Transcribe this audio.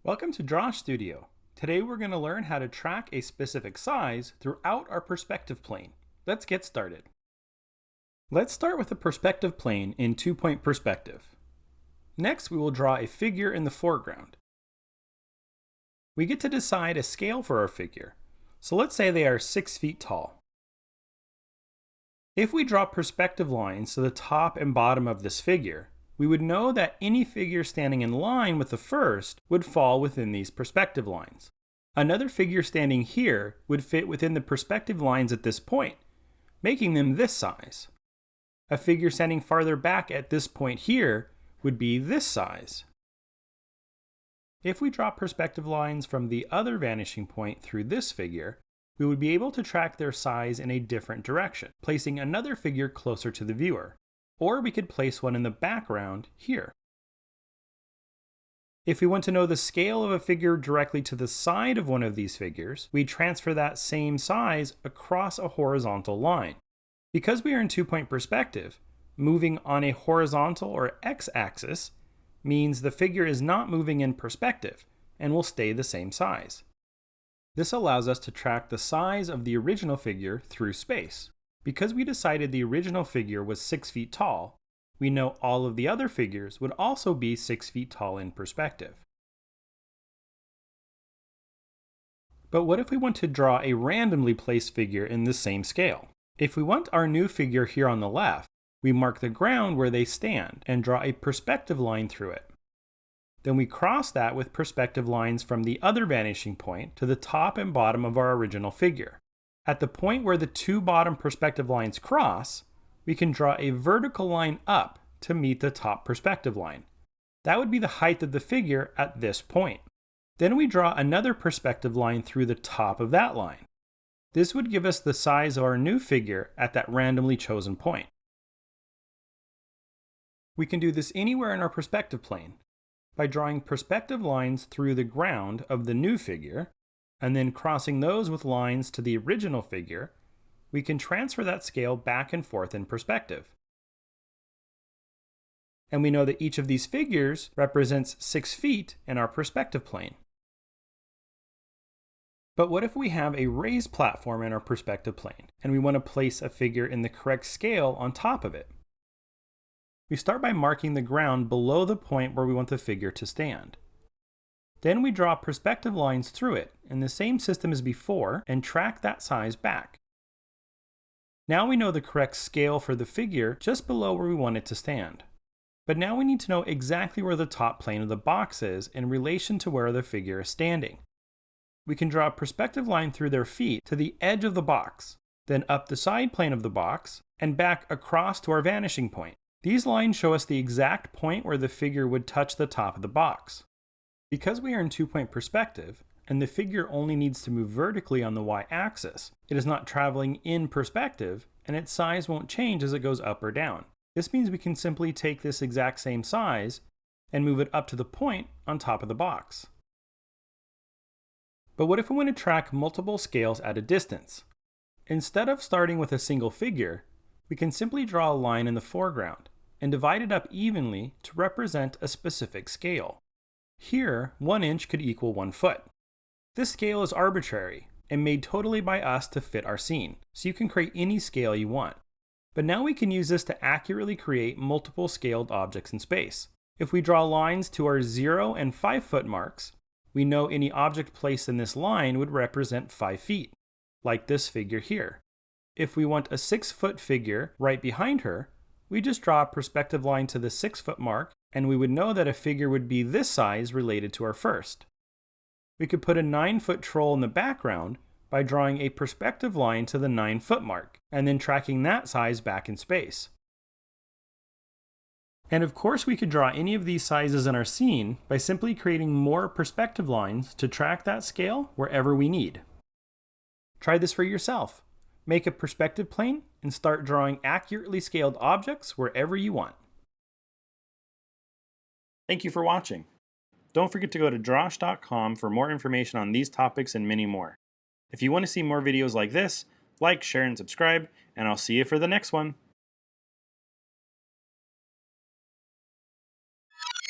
Welcome to Drawsh Studio. Today we're going to learn how to track a specific size throughout our perspective plane. Let's get started. Let's start with the perspective plane in 2-point perspective. Next, we will draw a figure in the foreground. We get to decide a scale for our figure. So let's say they are 6 feet tall. If we draw perspective lines to the top and bottom of this figure, we would know that any figure standing in line with the first would fall within these perspective lines. Another figure standing here would fit within the perspective lines at this point, making them this size. A figure standing farther back at this point here would be this size. If we draw perspective lines from the other vanishing point through this figure, we would be able to track their size in a different direction, placing another figure closer to the viewer. Or we could place one in the background here. If we want to know the scale of a figure directly to the side of one of these figures, we transfer that same size across a horizontal line. Because we are in 2-point perspective, moving on a horizontal or x-axis means the figure is not moving in perspective and will stay the same size. This allows us to track the size of the original figure through space. Because we decided the original figure was 6 feet tall, we know all of the other figures would also be 6 feet tall in perspective. But what if we want to draw a randomly placed figure in the same scale? If we want our new figure here on the left, we mark the ground where they stand and draw a perspective line through it. Then we cross that with perspective lines from the other vanishing point to the top and bottom of our original figure. At the point where the two bottom perspective lines cross, we can draw a vertical line up to meet the top perspective line. That would be the height of the figure at this point. Then we draw another perspective line through the top of that line. This would give us the size of our new figure at that randomly chosen point. We can do this anywhere in our perspective plane by drawing perspective lines through the ground of the new figure, and then crossing those with lines to the original figure. We can transfer that scale back and forth in perspective. And we know that each of these figures represents 6 feet in our perspective plane. But what if we have a raised platform in our perspective plane, and we want to place a figure in the correct scale on top of it? We start by marking the ground below the point where we want the figure to stand. Then we draw perspective lines through it in the same system as before and track that size back. Now we know the correct scale for the figure just below where we want it to stand. But now we need to know exactly where the top plane of the box is in relation to where the figure is standing. We can draw a perspective line through their feet to the edge of the box, then up the side plane of the box, and back across to our vanishing point. These lines show us the exact point where the figure would touch the top of the box. Because we are in 2-point perspective, and the figure only needs to move vertically on the y-axis, it is not traveling in perspective, and its size won't change as it goes up or down. This means we can simply take this exact same size and move it up to the point on top of the box. But what if we want to track multiple scales at a distance? Instead of starting with a single figure, we can simply draw a line in the foreground and divide it up evenly to represent a specific scale. Here, 1 inch could equal 1 foot. This scale is arbitrary and made totally by us to fit our scene, so you can create any scale you want. But now we can use this to accurately create multiple scaled objects in space. If we draw lines to our 0 and 5 foot marks, we know any object placed in this line would represent 5 feet, like this figure here. If we want a 6 foot figure right behind her, we just draw a perspective line to the 6 foot mark, and we would know that a figure would be this size related to our first. We could put a 9 foot troll in the background by drawing a perspective line to the 9 foot mark, and then tracking that size back in space. And of course we could draw any of these sizes in our scene by simply creating more perspective lines to track that scale wherever we need. Try this for yourself. Make a perspective plane and start drawing accurately scaled objects wherever you want. Thank you for watching. Don't forget to go to drawsh.com for more information on these topics and many more. If you want to see more videos like this, like, share, and subscribe, and I'll see you for the next one.